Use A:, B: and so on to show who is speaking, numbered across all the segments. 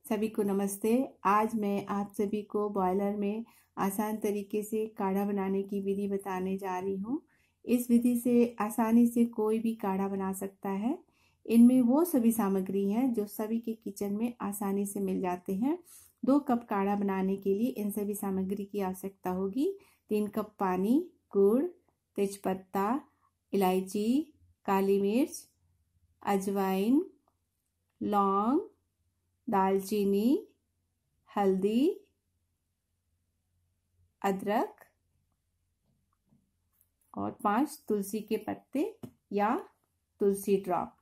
A: सभी को नमस्ते। आज मैं आप सभी को बॉयलर में आसान तरीके से काढ़ा बनाने की विधि बताने जा रही हूँ। इस विधि से आसानी से कोई भी काढ़ा बना सकता है। इनमें वो सभी सामग्री हैं जो सभी के किचन में आसानी से मिल जाते हैं। 2 कप काढ़ा बनाने के लिए इन सभी सामग्री की आवश्यकता होगी। 3 कप पानी, गुड़, तेजपत्ता, इलायची, काली मिर्च, अजवाइन, लौंग, दालचीनी, हल्दी, अदरक और 5 तुलसी के पत्ते या तुलसी ड्रॉप।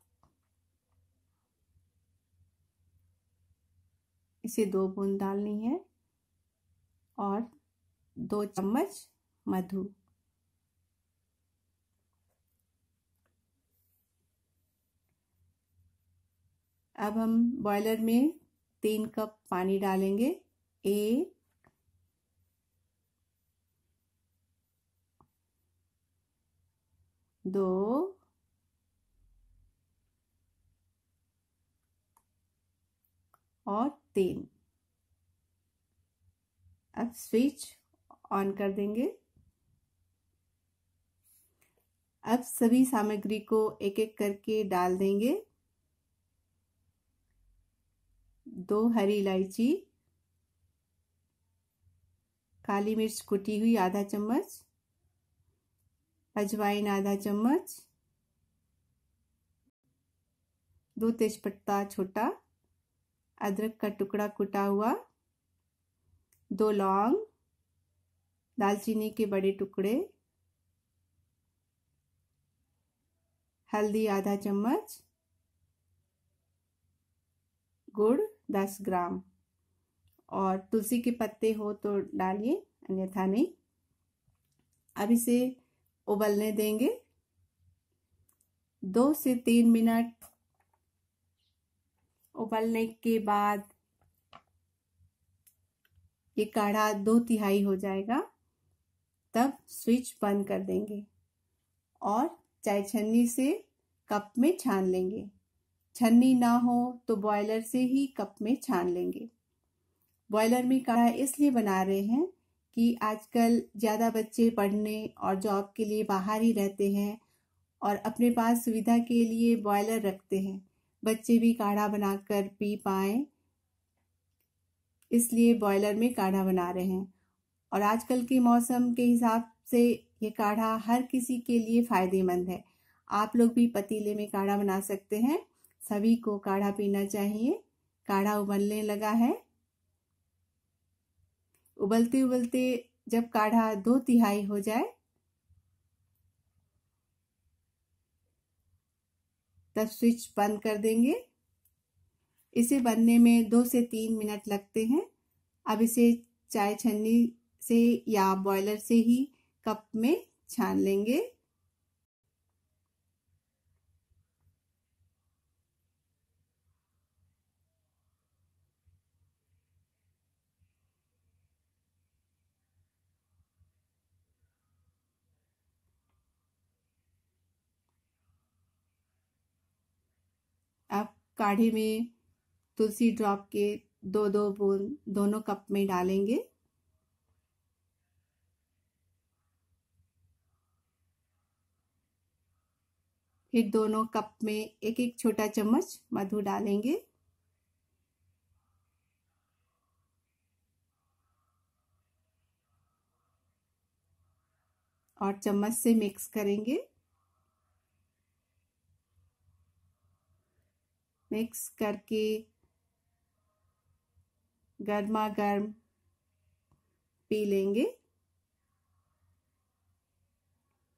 A: इसे 2 बूंद डालनी है और 2 चम्मच मधु। अब हम बॉयलर में 3 कप पानी डालेंगे। 1, 2 और 3। अब स्विच ऑन कर देंगे। अब सभी सामग्री को एक एक करके डाल देंगे। 2 हरी इलायची, काली मिर्च कुटी हुई आधा चम्मच, अजवाइन आधा चम्मच, 2 तेजपत्ता छोटा, अदरक का टुकड़ा कुटा हुआ, 2 लौंग, दालचीनी के बड़े टुकड़े, हल्दी आधा चम्मच, गुड़ 10 ग्राम और तुलसी के पत्ते हो तो डालिए, अन्यथा नहीं। अब इसे उबलने देंगे। 2 से 3 मिनट उबलने के बाद ये काढ़ा 2/3 हो जाएगा। तब स्विच बंद कर देंगे और चाय छन्नी से कप में छान लेंगे। छन्नी ना हो तो बॉयलर से ही कप में छान लेंगे। बॉयलर में काढ़ा इसलिए बना रहे हैं कि आजकल ज़्यादा बच्चे पढ़ने और जॉब के लिए बाहर ही रहते हैं और अपने पास सुविधा के लिए बॉयलर रखते हैं। बच्चे भी काढ़ा बनाकर पी पाएँ, इसलिए बॉयलर में काढ़ा बना रहे हैं। और आजकल के मौसम के हिसाब से ये काढ़ा हर किसी के लिए फ़ायदेमंद है। आप लोग भी पतीले में काढ़ा बना सकते हैं। सभी को काढ़ा पीना चाहिए। काढ़ा उबलने लगा है। उबलते उबलते जब काढ़ा 2/3 हो जाए तब स्विच बंद कर देंगे। इसे बनने में 2 से 3 मिनट लगते हैं। अब इसे चाय छन्नी से या बॉयलर से ही कप में छान लेंगे। अब काढ़े में तुलसी ड्रॉप के 2-2 बूंद दोनों कप में डालेंगे। फिर दोनों कप में एक एक छोटा चम्मच मधु डालेंगे और चम्मच से मिक्स करेंगे। मिक्स करके गर्मा गर्म पी लेंगे।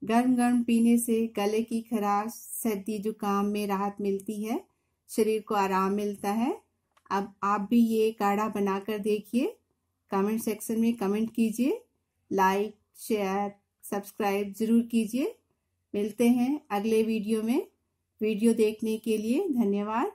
A: गर्म गर्म पीने से गले की खराश, सर्दी जुकाम में राहत मिलती है, शरीर को आराम मिलता है। अब आप भी ये काढ़ा बनाकर देखिए। कमेंट सेक्शन में कमेंट कीजिए। लाइक, शेयर, सब्सक्राइब ज़रूर कीजिए। मिलते हैं अगले वीडियो में। वीडियो देखने के लिए धन्यवाद।